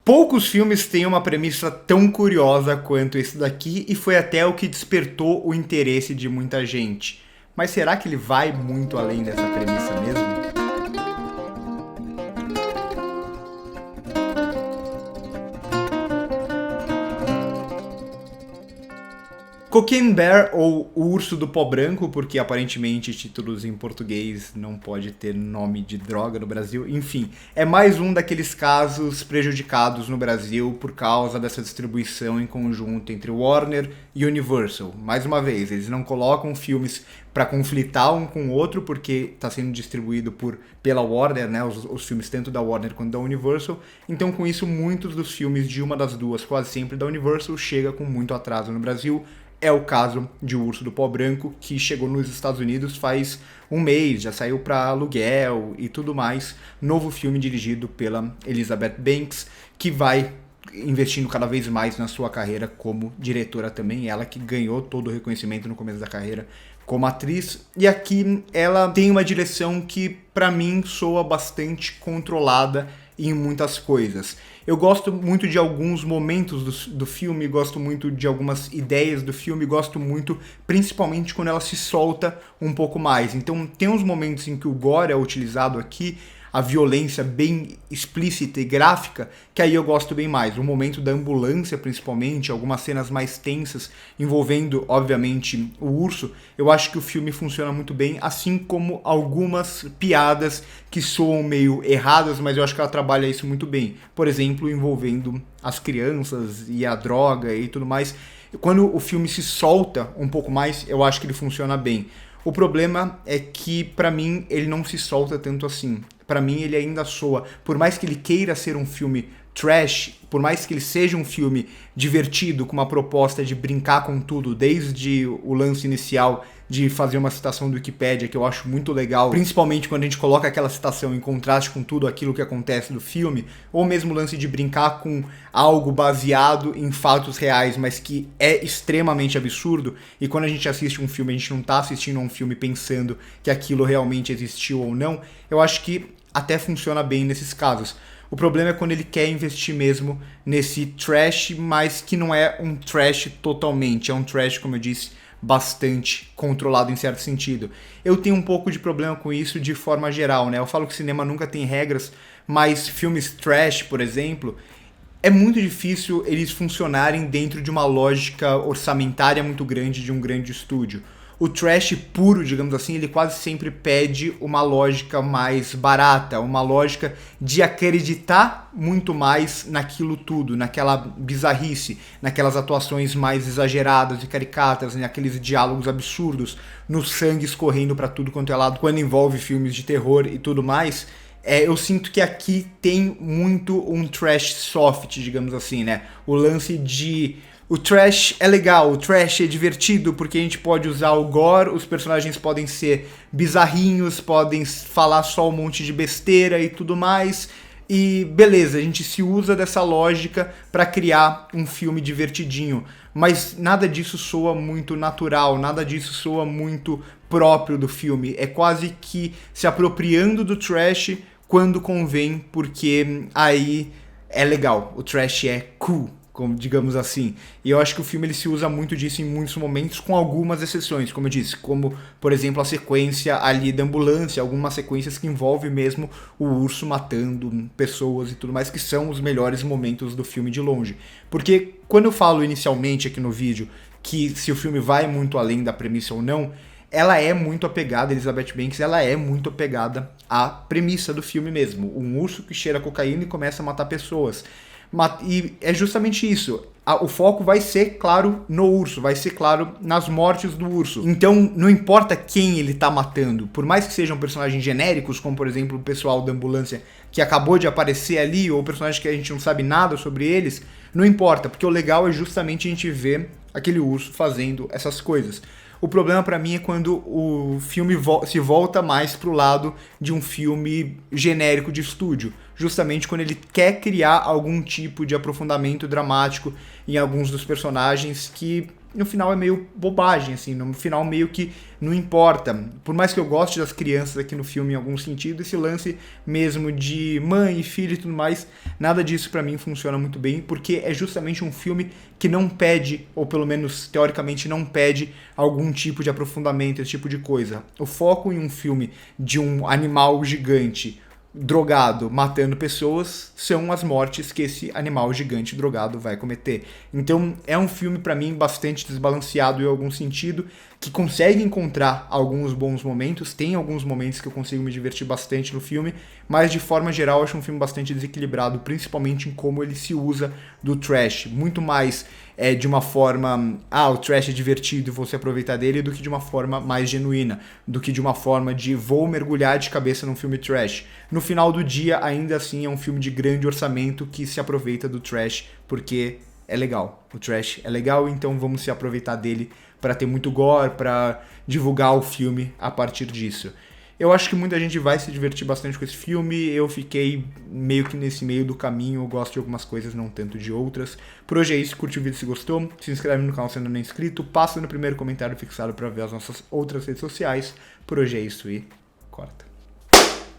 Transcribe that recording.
Poucos filmes têm uma premissa tão curiosa quanto esse daqui e foi até o que despertou o interesse de muita gente. Mas será que ele vai muito além dessa premissa mesmo? Cocaine Bear, ou O Urso do Pó Branco, porque aparentemente títulos em português não pode ter nome de droga no Brasil. Enfim, é mais um daqueles casos prejudicados no Brasil por causa dessa distribuição em conjunto entre Warner e Universal. Mais uma vez, eles não colocam filmes para conflitar um com o outro, porque está sendo distribuído pela Warner, né, os filmes tanto da Warner quanto da Universal. Então, com isso, muitos dos filmes de uma das duas, quase sempre da Universal, chega com muito atraso no Brasil. É o caso de O Urso do Pó Branco, que chegou nos Estados Unidos faz um mês, já saiu para aluguel e tudo mais. Novo filme dirigido pela Elizabeth Banks, que vai investindo cada vez mais na sua carreira como diretora também. Ela que ganhou todo o reconhecimento no começo da carreira como atriz. E aqui ela tem uma direção que, para mim, soa bastante controlada em muitas coisas. Eu gosto muito de alguns momentos do filme, gosto muito de algumas ideias do filme, gosto muito, principalmente quando ela se solta um pouco mais. Então tem uns momentos em que o gore é utilizado aqui, a violência bem explícita e gráfica, que aí eu gosto bem mais. O momento da ambulância, principalmente, algumas cenas mais tensas, envolvendo, obviamente, o urso, eu acho que o filme funciona muito bem, assim como algumas piadas que soam meio erradas, mas eu acho que ela trabalha isso muito bem. Por exemplo, envolvendo as crianças e a droga e tudo mais. Quando o filme se solta um pouco mais, eu acho que ele funciona bem. O problema é que, pra mim, ele não se solta tanto assim. Pra mim, ele ainda soa, por mais que ele queira ser um filme trash, por mais que ele seja um filme divertido, com uma proposta de brincar com tudo, desde o lance inicial de fazer uma citação do Wikipedia, que eu acho muito legal, principalmente quando a gente coloca aquela citação em contraste com tudo aquilo que acontece no filme, ou mesmo o lance de brincar com algo baseado em fatos reais, mas que é extremamente absurdo, e quando a gente assiste um filme, a gente não tá assistindo a um filme pensando que aquilo realmente existiu ou não, eu acho que até funciona bem nesses casos. O problema é quando ele quer investir mesmo nesse trash, mas que não é um trash totalmente, é um trash, como eu disse, bastante controlado em certo sentido. Eu tenho um pouco de problema com isso de forma geral, né? Eu falo que cinema nunca tem regras, mas filmes trash, por exemplo, é muito difícil eles funcionarem dentro de uma lógica orçamentária muito grande de um grande estúdio. O trash puro, digamos assim, ele quase sempre pede uma lógica mais barata, uma lógica de acreditar muito mais naquilo tudo, naquela bizarrice, naquelas atuações mais exageradas e caricatas, naqueles diálogos absurdos, no sangue escorrendo pra tudo quanto é lado, quando envolve filmes de terror e tudo mais. Eu sinto que aqui tem muito um trash soft, digamos assim, né? O lance de... O trash é legal, o trash é divertido, porque a gente pode usar o gore, os personagens podem ser bizarrinhos, podem falar só um monte de besteira e tudo mais. E beleza, a gente se usa dessa lógica para criar um filme divertidinho. Mas nada disso soa muito natural, nada disso soa muito próprio do filme. É quase que se apropriando do trash quando convém, porque aí é legal, o trash é cool, como, digamos assim. E eu acho que o filme ele se usa muito disso em muitos momentos, com algumas exceções, como eu disse, como, por exemplo, a sequência ali da ambulância, algumas sequências que envolvem mesmo o urso matando pessoas e tudo mais, que são os melhores momentos do filme de longe. Porque quando eu falo inicialmente aqui no vídeo que se o filme vai muito além da premissa ou não, ela é muito apegada, Elizabeth Banks, ela é muito apegada à premissa do filme mesmo. Um urso que cheira cocaína e começa a matar pessoas. E é justamente isso. O foco vai ser, claro, no urso, vai ser, claro, nas mortes do urso. Então, não importa quem ele tá matando, por mais que sejam personagens genéricos, como, por exemplo, o pessoal da ambulância que acabou de aparecer ali, ou personagens que a gente não sabe nada sobre eles, não importa, porque o legal é justamente a gente ver aquele urso fazendo essas coisas. O problema pra mim é quando o filme se volta mais pro lado de um filme genérico de estúdio. Justamente quando ele quer criar algum tipo de aprofundamento dramático em alguns dos personagens que no final é meio bobagem, assim, no final meio que não importa. Por mais que eu goste das crianças aqui no filme em algum sentido, esse lance mesmo de mãe e filho e tudo mais, nada disso pra mim funciona muito bem, porque é justamente um filme que não pede, ou pelo menos teoricamente não pede, algum tipo de aprofundamento, esse tipo de coisa. O foco em um filme de um animal gigante drogado matando pessoas são as mortes que esse animal gigante drogado vai cometer. Então é um filme pra mim bastante desbalanceado em algum sentido, que consegue encontrar alguns bons momentos, tem alguns momentos que eu consigo me divertir bastante no filme, mas de forma geral eu acho um filme bastante desequilibrado, principalmente em como ele se usa do trash, muito mais de uma forma, o trash é divertido e vou se aproveitar dele, do que de uma forma mais genuína, do que de uma forma de vou mergulhar de cabeça num filme trash. No final do dia, ainda assim, é um filme de grande orçamento que se aproveita do trash porque é legal. O trash é legal, então vamos se aproveitar dele para ter muito gore, para divulgar o filme a partir disso. Eu acho que muita gente vai se divertir bastante com esse filme, eu fiquei meio que nesse meio do caminho, eu gosto de algumas coisas, não tanto de outras. Por hoje é isso, curte o vídeo se gostou, se inscreve no canal se ainda não é inscrito, passa no primeiro comentário fixado para ver as nossas outras redes sociais. Por hoje é isso e corta.